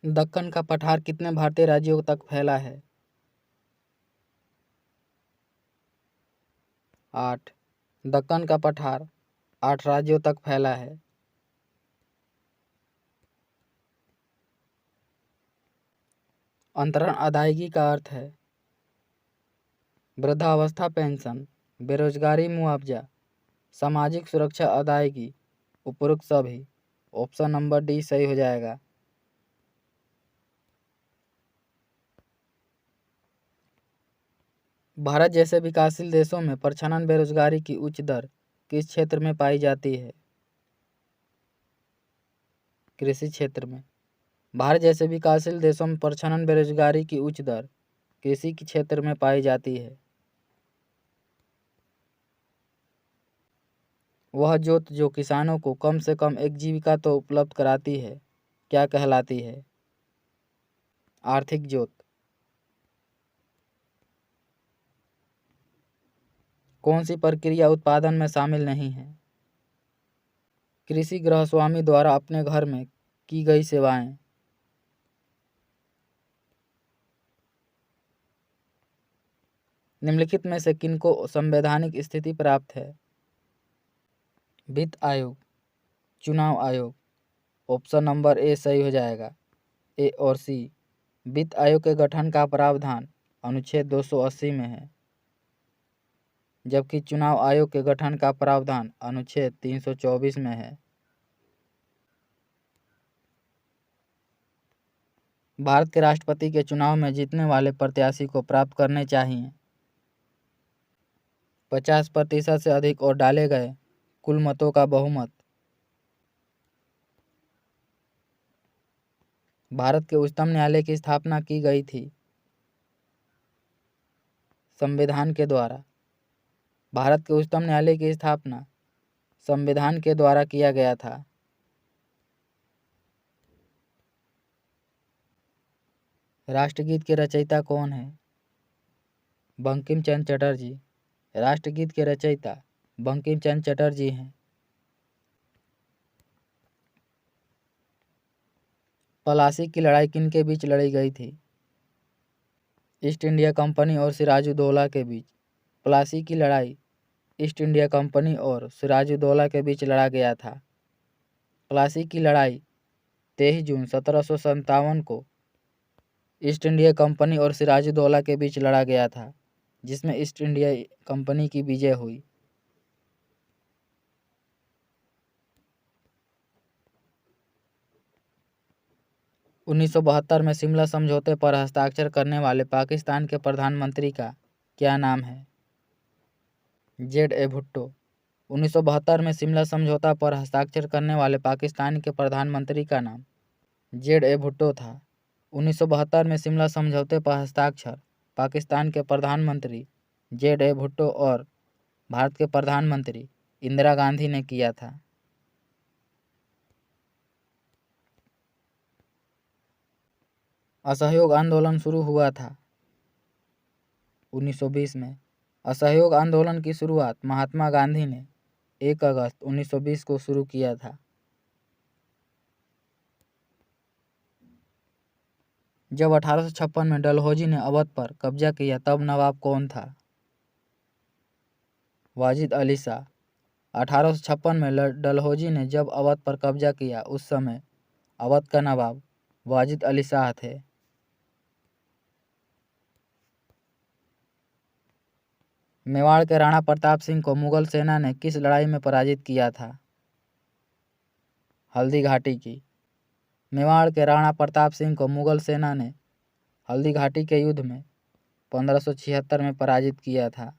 दक्कन का पठार कितने भारतीय राज्यों तक फैला है? 8। दक्कन का पठार 8 राज्यों तक फैला है। अंतरण अदायगी का अर्थ है वृद्धावस्था पेंशन, बेरोजगारी मुआवजा, सामाजिक सुरक्षा अदायगी, उपरोक्त सभी। ऑप्शन नंबर डी सही हो जाएगा। भारत जैसे विकासशील देशों में प्रच्छन्न बेरोजगारी की उच्च दर किस क्षेत्र में पाई जाती है? कृषि क्षेत्र में। भारत जैसे विकासशील देशों में प्रच्छन्न बेरोजगारी की उच्च दर कृषि के क्षेत्र में पाई जाती है। वह जोत जो किसानों को कम से कम एक जीविका तो उपलब्ध कराती है, क्या कहलाती है? आर्थिक जोत। कौन सी प्रक्रिया उत्पादन में शामिल नहीं है? कृषि गृहस्वामी द्वारा अपने घर में की गई सेवाएं। निम्नलिखित में से किनको संवैधानिक स्थिति प्राप्त है? वित्त आयोग, चुनाव आयोग। ऑप्शन नंबर ए सही हो जाएगा। ए और सी। वित्त आयोग के गठन का प्रावधान अनुच्छेद 280 में है, जबकि चुनाव आयोग के गठन का प्रावधान अनुच्छेद 324 में है। भारत के राष्ट्रपति के चुनाव में जीतने वाले प्रत्याशी को प्राप्त करने चाहिए 50% से अधिक और डाले गए कुल मतों का बहुमत। भारत के उच्चतम न्यायालय की स्थापना की गई थी संविधान के द्वारा। भारत के उच्चतम न्यायालय की स्थापना संविधान के द्वारा किया गया था। राष्ट्रगीत के रचयिता कौन है? बंकिम चंद्र चटर्जी। राष्ट्रगीत के रचयिता बंकिम चंद्र चटर्जी हैं। पलासी की लड़ाई किनके बीच लड़ी गई थी? ईस्ट इंडिया कंपनी और सिराजुद्दौला के बीच। पलासी की लड़ाई ईस्ट इंडिया कंपनी और सिराजुद्दौला के बीच लड़ा गया था। पलासी की लड़ाई 23 जून 1757 को ईस्ट इंडिया कंपनी और सिराजुद्दौला के बीच लड़ा गया था, जिसमें ईस्ट इंडिया कंपनी की विजय हुई। उन्नीस सौ 72 में शिमला समझौते पर हस्ताक्षर करने वाले पाकिस्तान के प्रधानमंत्री का क्या नाम है? Z A Bhutto. 1972 में शिमला समझौता पर हस्ताक्षर करने वाले पाकिस्तान के प्रधानमंत्री का नाम जेड ए भुट्टो था। 1972 में शिमला समझौते पर हस्ताक्षर पाकिस्तान के प्रधानमंत्री जेड ए भुट्टो और भारत के प्रधानमंत्री इंदिरा गांधी ने किया था। असहयोग आंदोलन शुरू हुआ था 1920 में। असहयोग आंदोलन की शुरुआत महात्मा गांधी ने 1 अगस्त 1920 को शुरू किया था। जब 1856 में डलहौजी ने अवध पर कब्जा किया तब नवाब कौन था? वाजिद अली शाह। 1856 में डलहौजी ने जब अवध पर कब्जा किया उस समय अवध का नवाब वाजिद अली शाह थे। मेवाड़ के राणा प्रताप सिंह को मुगल सेना ने किस लड़ाई में पराजित किया था? हल्दी घाटी की। मेवाड़ के राणा प्रताप सिंह को मुगल सेना ने हल्दी घाटी के युद्ध में 1576 में पराजित किया था।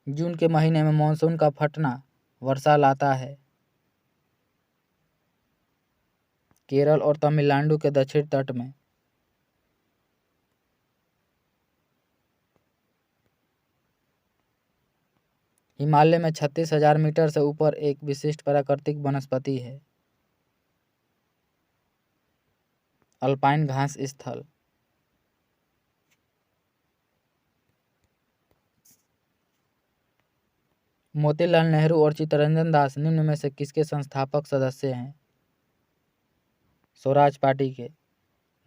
जून के महीने में मानसून का फटना वर्षा लाता है। केरल और तमिलनाडु के दक्षिण तट में। हिमालय में 36,000 मीटर से ऊपर एक विशिष्ट प्राकृतिक वनस्पति है। अल्पाइन घास स्थल। मोतीलाल नेहरू और चित्तरंजन दास निम्न में से किसके संस्थापक सदस्य हैं? स्वराज पार्टी के।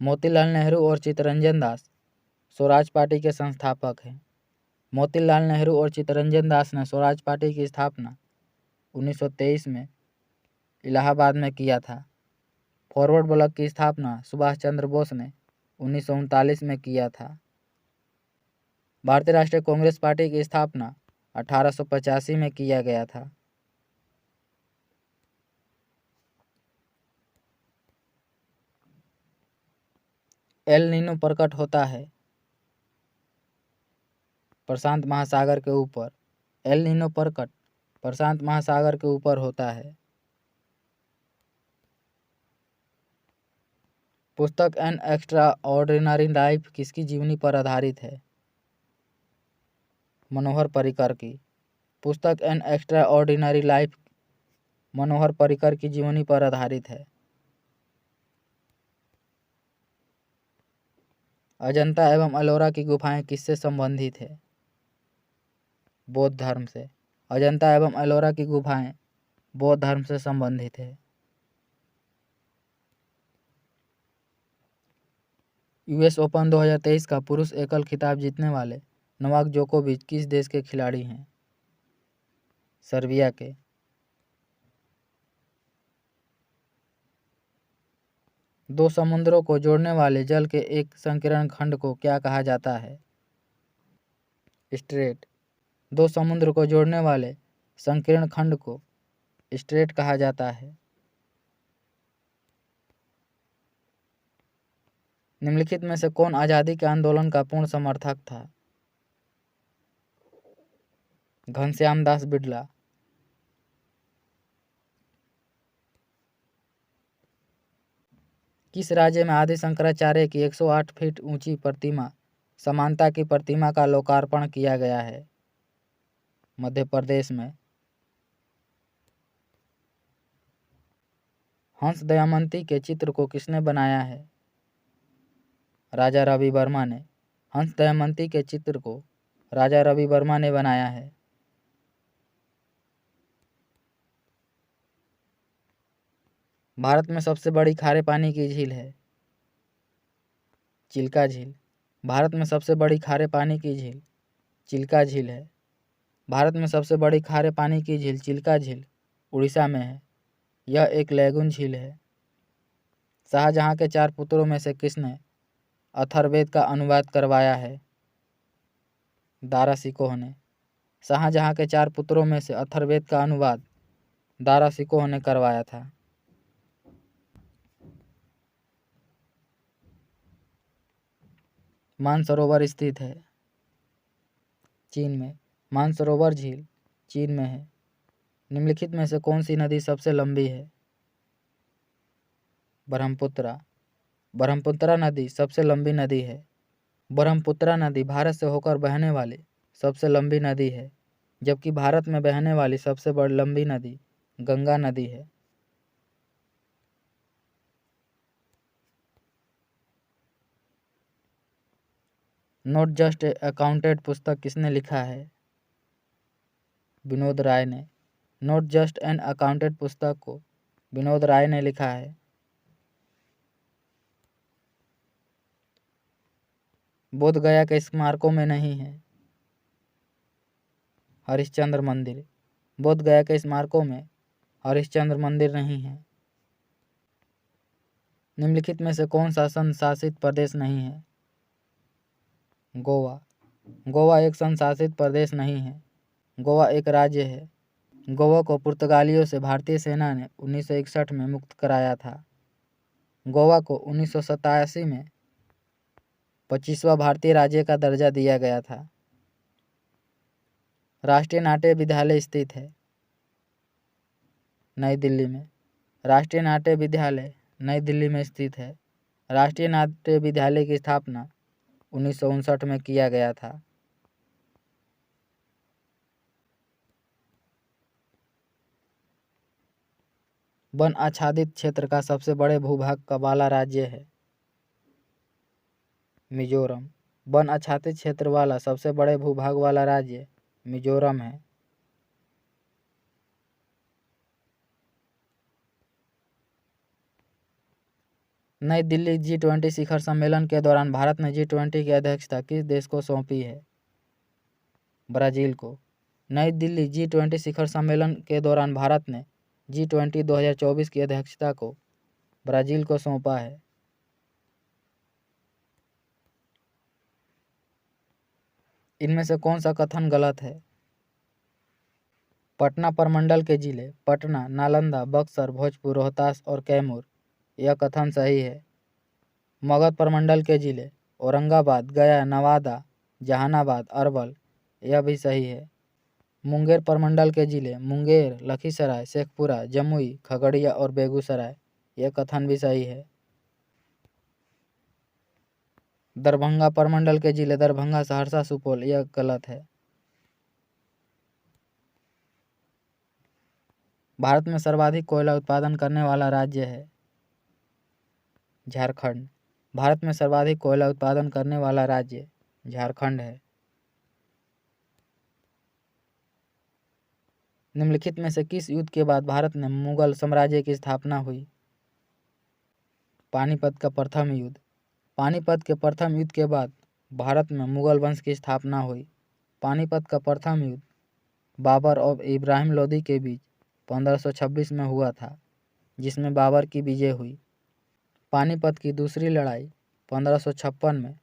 मोतीलाल नेहरू और चित्तरंजन दास स्वराज पार्टी के संस्थापक हैं। मोतीलाल नेहरू और चित्तरंजन दास ने स्वराज पार्टी की स्थापना 1923 में इलाहाबाद में किया था। फॉरवर्ड ब्लॉक की स्थापना सुभाष चंद्र बोस ने 1939 में किया था। भारतीय राष्ट्रीय कांग्रेस पार्टी की स्थापना 1885 में किया गया था। एल नीनो प्रकट होता है प्रशांत महासागर के ऊपर। एल नीनो प्रकट प्रशांत महासागर के ऊपर होता है। पुस्तक एन एक्स्ट्रा ऑर्डिनरी लाइफ किसकी जीवनी पर आधारित है? मनोहर पर्रिकर की। पुस्तक an extra ordinary life Manohar Parrikar की जीवनी पर आधारित है। अजंता एवं एलोरा की गुफाएं किससे संबंधित है? बौद्ध धर्म से। अजंता एवं एलोरा की गुफाएं बौद्ध धर्म से संबंधित है। यूएस ओपन 2023 का पुरुष एकल खिताब जीतने वाले नोवाक जोकोविच किस देश के खिलाड़ी हैं? सर्बिया के। दो समुद्रों को जोड़ने वाले जल के एक संकीर्ण खंड को क्या कहा जाता है? स्ट्रेट। दो समुद्र को जोड़ने वाले संकीर्ण खंड को स्ट्रेट कहा जाता है। निम्नलिखित में से कौन आजादी के आंदोलन का पूर्ण समर्थक था? घनश्याम दास बिड़ला। किस राज्य में आदि शंकराचार्य की 108 फीट ऊंची प्रतिमा समानता की प्रतिमा का लोकार्पण किया गया है? मध्य प्रदेश में। हंस दमयंती के चित्र को किसने बनाया है? राजा रवि वर्मा ने। हंस दमयंती के चित्र को राजा रवि वर्मा ने बनाया है। भारत में सबसे बड़ी खारे पानी की झील है? चिल्का झील। भारत में सबसे बड़ी खारे पानी की झील चिल्का झील है। भारत में सबसे बड़ी खारे पानी की झील चिल्का झील उड़ीसा में है। यह एक लैगून झील है। शाहजहां के 4 पुत्रों में से किसने अथर्ववेद का अनुवाद करवाया है? दारा शिकोह ने। शाहजहां के 4 पुत्रों में से अथर्ववेद का अनुवाद दारा शिकोह ने करवाया था। मानसरोवर स्थित है? चीन में। मानसरोवर झील चीन में है। निम्नलिखित में से कौन सी नदी सबसे लंबी है? ब्रह्मपुत्रा। ब्रह्मपुत्रा नदी सबसे लंबी नदी है। ब्रह्मपुत्रा नदी भारत से होकर बहने वाली सबसे लंबी नदी है, जबकि भारत में बहने वाली सबसे बड़ी लंबी नदी गंगा नदी है। नॉट जस्ट ए अकाउंटेंट पुस्तक किसने लिखा है? विनोद राय ने। नॉट जस्ट एन अकाउंटेंट पुस्तक को विनोद राय ने लिखा है। बोध गया के स्मारकों में नहीं है? हरिश्चंद्र मंदिर। बोध गया के स्मारकों में हरिश्चंद्र मंदिर नहीं है। निम्नलिखित में से कौन सा संघ शासित प्रदेश नहीं है? गोवा। गोवा एक संघ शासित प्रदेश नहीं है। गोवा एक राज्य है। गोवा को पुर्तगालियों से भारतीय सेना ने 1961 में मुक्त कराया था। गोवा को 1987 में 25वां भारतीय राज्य का दर्जा दिया गया था। राष्ट्रीय नाट्य विद्यालय स्थित है? नई दिल्ली में। राष्ट्रीय नाट्य विद्यालय नई दिल्ली में स्थित है। राष्ट्रीय नाट्य विद्यालय की स्थापना 1959 में किया गया था। वन आच्छादित क्षेत्र का सबसे बड़े भूभाग का वाला राज्य है? मिजोरम। वन आच्छादित क्षेत्र वाला सबसे बड़े भूभाग वाला राज्य मिजोरम है। नई दिल्ली G20 शिखर सम्मेलन के दौरान भारत ने G20 की अध्यक्षता किस देश को सौंपी है? ब्राज़ील को। नई दिल्ली G20 शिखर सम्मेलन के दौरान भारत ने G20 2024 की अध्यक्षता को ब्राज़ील को सौंपा है। इनमें से कौन सा कथन गलत है? पटना प्रमंडल के जिले पटना, नालंदा, बक्सर, भोजपुर, रोहतास और कैमूर, यह कथन सही है। मगध प्रमंडल के जिले औरंगाबाद, गया, नवादा, जहानाबाद, अरवल, यह भी सही है। मुंगेर प्रमंडल के जिले मुंगेर, लखीसराय, शेखपुरा, जमुई, खगड़िया और बेगूसराय, यह कथन भी सही है। दरभंगा प्रमंडल के जिले दरभंगा, सहरसा, सुपौल, यह गलत है। भारत में सर्वाधिक कोयला उत्पादन करने वाला राज्य है झारखंड। भारत में सर्वाधिक कोयला उत्पादन करने वाला राज्य झारखंड है। निम्नलिखित में से किस युद्ध के बाद भारत में मुगल साम्राज्य की स्थापना हुई? पानीपत का प्रथम युद्ध। पानीपत के प्रथम युद्ध के बाद भारत में मुगल वंश की स्थापना हुई। पानीपत का प्रथम युद्ध बाबर और इब्राहिम लोदी के बीच 1526 में हुआ था, जिसमें बाबर की विजय हुई। पानीपत की दूसरी लड़ाई 1556 में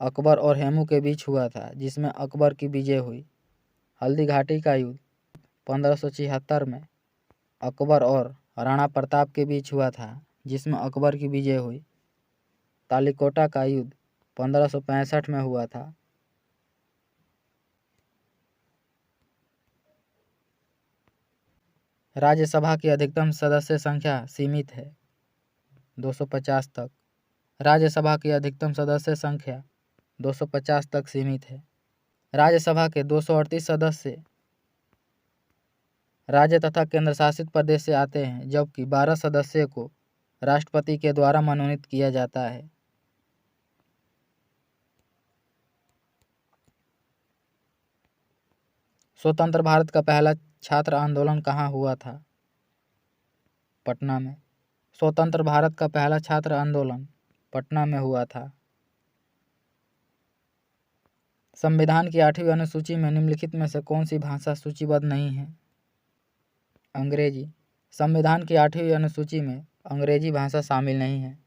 अकबर और हेमू के बीच हुआ था, जिसमें अकबर की विजय हुई। हल्दी घाटी का युद्ध 1576 में अकबर और राणा प्रताप के बीच हुआ था, जिसमें अकबर की विजय हुई। तालीकोटा का युद्ध 1565 में हुआ था। राज्यसभा की अधिकतम सदस्य संख्या सीमित है 250 तक। राज्यसभा की अधिकतम सदस्य संख्या 250 तक सीमित है। राज्यसभा के 238 सदस्य राज्य तथा केंद्र शासित प्रदेश से आते हैं, जबकि 12 सदस्यों को राष्ट्रपति के द्वारा मनोनीत किया जाता है। स्वतंत्र भारत का पहला छात्र आंदोलन कहाँ हुआ था? पटना में। स्वतंत्र भारत का पहला छात्र आंदोलन पटना में हुआ था। संविधान की 8वीं अनुसूची में निम्नलिखित में से कौन सी भाषा सूचीबद्ध नहीं है? अंग्रेजी। संविधान की 8वीं अनुसूची में अंग्रेजी भाषा शामिल नहीं है।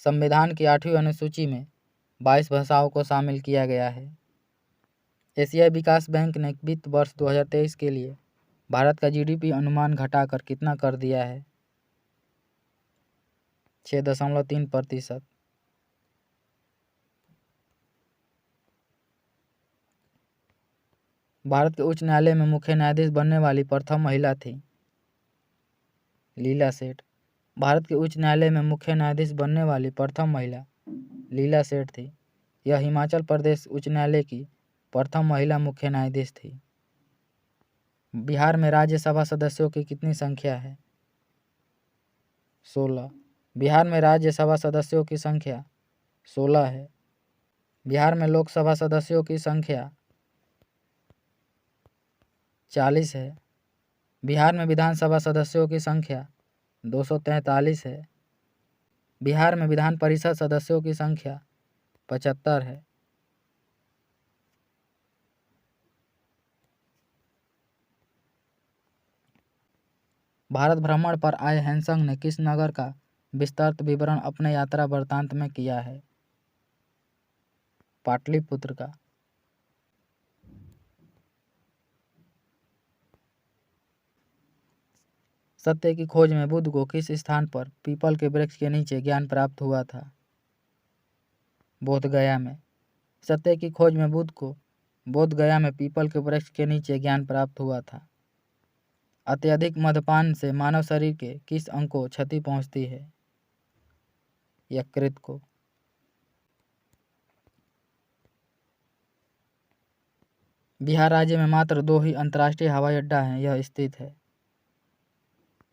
संविधान की 8वीं अनुसूची में 22 भाषाओं को शामिल किया गया है। एशियाई विकास बैंक ने वित्त वर्ष 2023 के लिए भारत का GDP अनुमान घटाकर कितना कर दिया है? 6.3%। भारत के उच्च न्यायालय में मुख्य न्यायाधीश बनने वाली प्रथम महिला थी लीला सेठ। भारत के उच्च न्यायालय में मुख्य न्यायाधीश बनने वाली प्रथम महिला लीला सेठ थी। यह हिमाचल प्रदेश उच्च न्यायालय की प्रथम महिला मुख्य न्यायाधीश थी। बिहार में राज्यसभा सदस्यों की कितनी संख्या है? 16। बिहार में राज्यसभा सदस्यों की संख्या 16 है। बिहार में लोकसभा सदस्यों की संख्या 40 है। बिहार में विधानसभा सदस्यों की संख्या 243 है। बिहार में विधान परिषद सदस्यों की संख्या 75 है। भारत भ्रमण पर आए हैंसंग ने किस नगर का विस्तृत विवरण अपने यात्रा वृत्तांत में किया है? पाटलिपुत्र का। सत्य की खोज में बुद्ध को किस स्थान पर पीपल के वृक्ष के नीचे ज्ञान प्राप्त हुआ था? बोधगया में। सत्य की खोज में बुद्ध को बोधगया में पीपल के वृक्ष के नीचे ज्ञान प्राप्त हुआ था। अत्यधिक मद्यपान से मानव शरीर के किस अंग को क्षति पहुंचती है? यकृत को। बिहार राज्य में मात्र 2 ही अंतर्राष्ट्रीय हवाई अड्डा हैं, यह स्थित है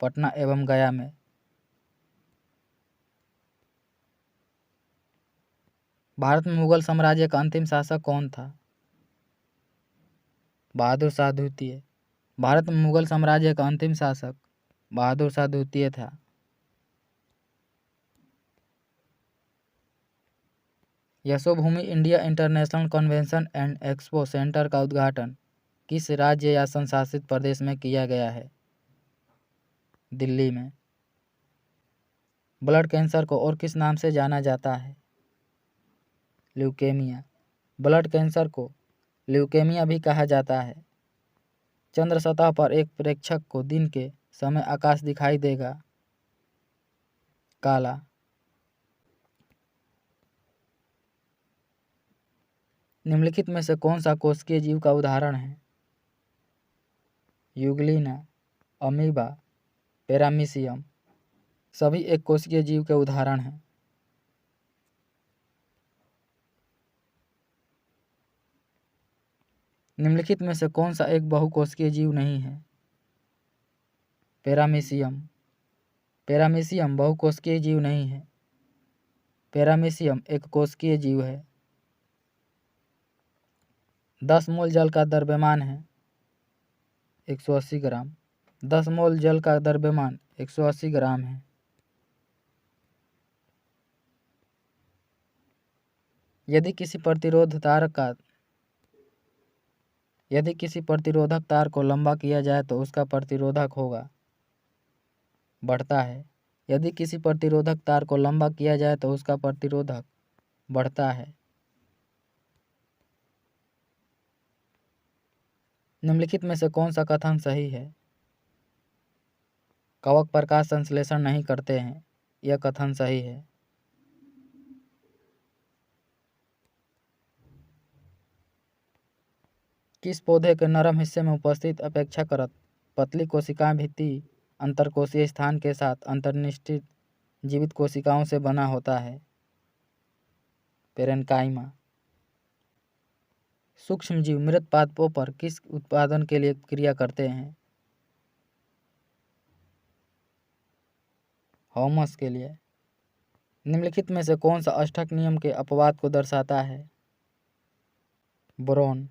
पटना एवं गया में। भारत में मुगल साम्राज्य का अंतिम शासक कौन था? बहादुर शाह द्वितीय। भारत में मुगल साम्राज्य का अंतिम शासक बहादुर शाह द्वितीय था। Yashobhoomi India international convention and expo centre का उद्घाटन किस राज्य या संशासित प्रदेश में किया गया है? दिल्ली में। ब्लड कैंसर को और किस नाम से जाना जाता है? ल्यूकेमिया। ब्लड कैंसर को ल्यूकेमिया भी कहा जाता है। चंद्र सतह पर एक प्रेक्षक को दिन के समय आकाश दिखाई देगा। काला। निम्नलिखित में से कौन सा कोशिकीय जीव का उदाहरण है? यूग्लिना, अमीबा, पैरामीशियम सभी एक कोशिकीय जीव के उदाहरण हैं। निम्नलिखित में से कौन सा एक बहुकोशिकीय जीव नहीं है? पैरामीशियम। पैरामीशियम बहुकोशिकीय जीव नहीं है। पैरामीशियम एक कोशिकीय जीव है। 10 मोल जल का द्रव्यमान है 180 ग्राम। 10 मोल जल का द्रव्यमान 180 ग्राम है। यदि किसी प्रतिरोधक तार को लंबा किया जाए तो उसका प्रतिरोधक होगा। बढ़ता है। यदि किसी प्रतिरोधक तार को लंबा किया जाए तो उसका प्रतिरोधक बढ़ता है। निम्नलिखित में से कौन सा कथन सही है? कवक प्रकाश संश्लेषण नहीं करते हैं, यह कथन सही है। किस पौधे के नरम हिस्से में उपस्थित अपेक्षाकृत पतली कोशिकाएं भित्ति अंतरकोशीय स्थान के साथ अंतर्निष्ठित जीवित कोशिकाओं से बना होता है? पेरेन्काइमा। सूक्ष्मजीव मृत पादपों पर किस उत्पादन के लिए क्रिया करते हैं? ह्यूमस के लिए। निम्नलिखित में से कौन सा अष्टक नियम के अपवाद को दर्शाता है? बोरोन।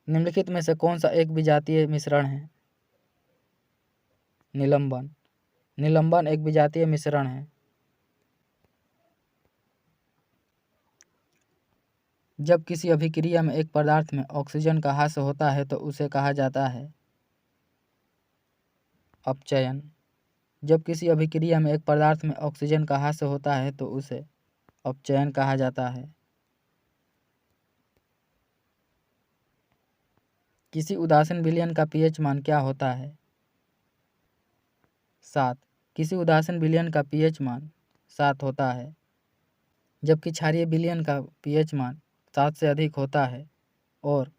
निम्नलिखित में से कौन सा एक विजातीय मिश्रण है? निलंबन। निलंबन एक विजातीय मिश्रण है। जब किसी अभिक्रिया में एक पदार्थ में ऑक्सीजन का ह्रास होता है तो उसे कहा जाता है अपचयन। जब किसी अभिक्रिया में एक पदार्थ में ऑक्सीजन का ह्रास होता है तो उसे अपचयन कहा जाता है। किसी उदासीन विलयन का पीएच मान क्या होता है? 7। किसी उदासीन विलयन का पीएच मान 7 होता है, जबकि क्षारीय विलयन का पीएच मान 7 से अधिक होता है और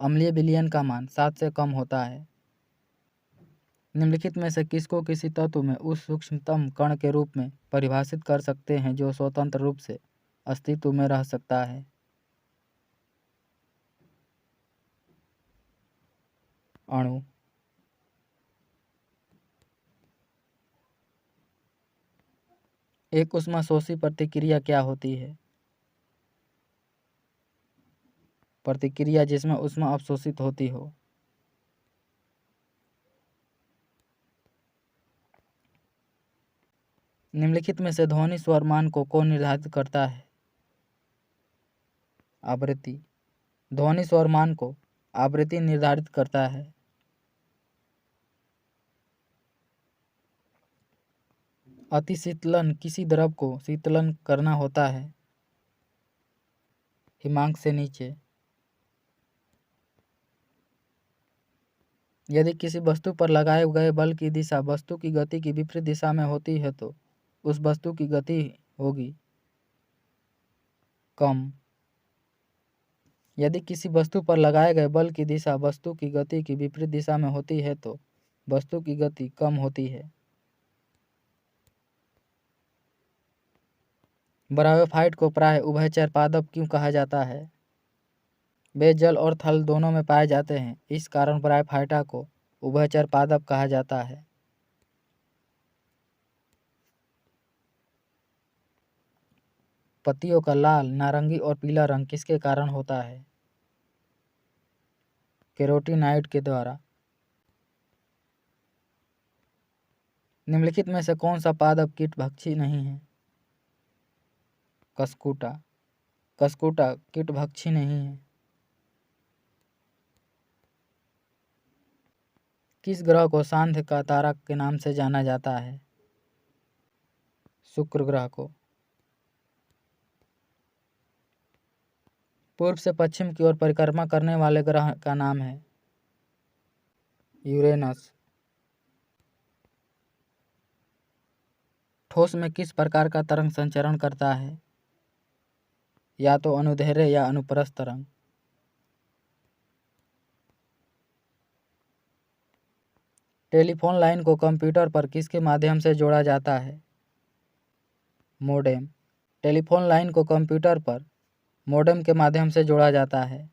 अम्लीय विलयन का मान 7 से कम होता है। निम्नलिखित में से किसको किसी तत्व में उस सूक्ष्मतम कण के रूप में परिभाषित कर सकते हैं जो स्वतंत्र रूप से अस्तित्व में रह सकता है? अणु। एक ऊष्माशोषी प्रतिक्रिया क्या होती है? प्रतिक्रिया जिसमें ऊष्मा अवशोषित होती हो। निम्नलिखित में से ध्वनि स्वर मान को कौन निर्धारित करता है? आवृत्ति। ध्वनि स्वर मान को आवृत्ति निर्धारित करता है। अति शीतलन किसी द्रव को शीतलन करना होता है? हिमांक से नीचे। यदि किसी वस्तु पर लगाए गए बल की दिशा वस्तु की गति की विपरीत दिशा में होती है तो उस वस्तु की गति होगी कम। यदि किसी वस्तु पर लगाए गए बल की दिशा वस्तु की गति की विपरीत दिशा में होती है तो वस्तु की गति कम होती है। ब्रायोफाइट को प्राय उभयचर पादप क्यों कहा जाता है? वे जल और थल दोनों में पाए जाते हैं, इस कारण ब्रायोफाइटा को उभयचर पादप कहा जाता है। पत्तियों का लाल, नारंगी और पीला रंग किसके कारण होता है? कैरोटीनॉइड के द्वारा। निम्नलिखित में से कौन सा पादप कीट भक्षी नहीं है? कस्कुटा। कस्कुटा कीट भक्षी नहीं है। किस ग्रह को सांध्य का तारा के नाम से जाना जाता है? शुक्र ग्रह को। पूर्व से पश्चिम की ओर परिक्रमा करने वाले ग्रह का नाम है? यूरेनस। ठोस में किस प्रकार का तरंग संचरण करता है? या तो अनुदैर्ध्य या अनुप्रस्थ तरंग। टेलीफोन लाइन को कंप्यूटर पर किसके माध्यम से जोड़ा जाता है? मोडेम। टेलीफोन लाइन को कंप्यूटर पर मोडेम के माध्यम से जोड़ा जाता है।